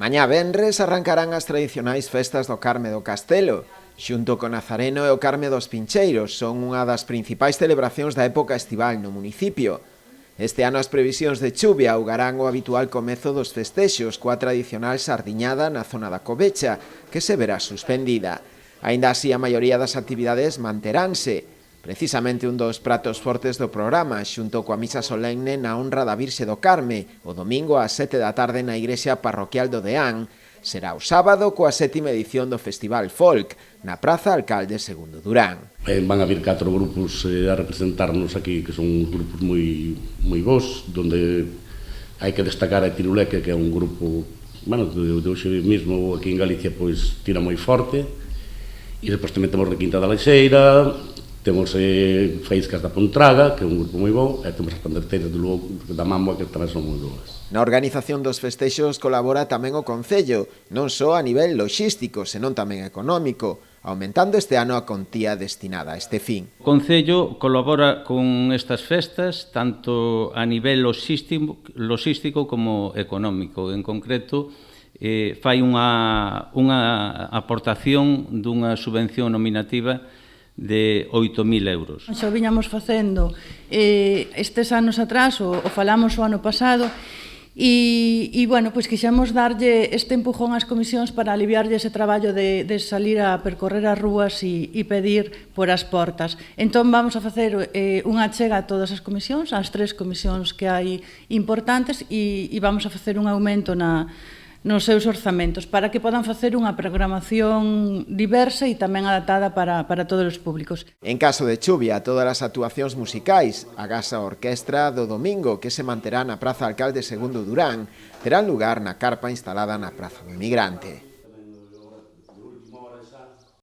Mañá venres arrancarán as tradicionais festas do Carme do Castelo. Xunto co Nazareno e o Carme dos Pincheiros son unha das principais celebracións da época estival no municipio. Este ano as previsións de chuvia augarán o habitual comezo dos festexos coa tradicional sardiñada na zona da Covecha, que se verá suspendida. Aínda así, a maioría das actividades manteránse. Precisamente un dos pratos fortes do programa, xunto coa misa solemne na honra da Virxe do Carme, o domingo ás 7 da tarde na igrexa parroquial do Deán, será o sábado coa 7ª edición do Festival Folk, na Praza Alcalde II Durán. Van a vir 4 grupos a representarnos aquí, que son grupos moi bons, donde hai que destacar a Tiruleque, que é un grupo, de hoxe mesmo aquí en Galicia, pois tira moi forte, e depois tamén temos Requinta da Leixeira, temos Faíscas da Pontraga, que é un grupo moi bo, e temos as panderteiras da Mamboa, que tamén son moi boas. Na organización dos festexos colabora tamén o Concello, non só a nivel loxístico, senón tamén económico, aumentando este ano a contía destinada a este fin. O Concello colabora con estas festas tanto a nivel loxístico como económico. En concreto, fai unha aportación dunha subvención nominativa de 8.000 euros. Xa o viñamos facendo estes anos atrás, o falamos o ano pasado, e bueno, pois quixemos darlle este empujón ás comisións para aliviarlle ese traballo de salir a percorrer as rúas e pedir por as portas. Entón vamos a facer unha achega a todas as comisións, as 3 comisións que hai importantes, e vamos a facer un aumento nos seus orzamentos para que podan facer unha programación diversa e tamén adaptada para todos os públicos. En caso de chuvia, todas as actuacións musicais, agás a orquestra do domingo que se manterá na Praza Alcalde II Durán, terán lugar na carpa instalada na Praza do Emigrante.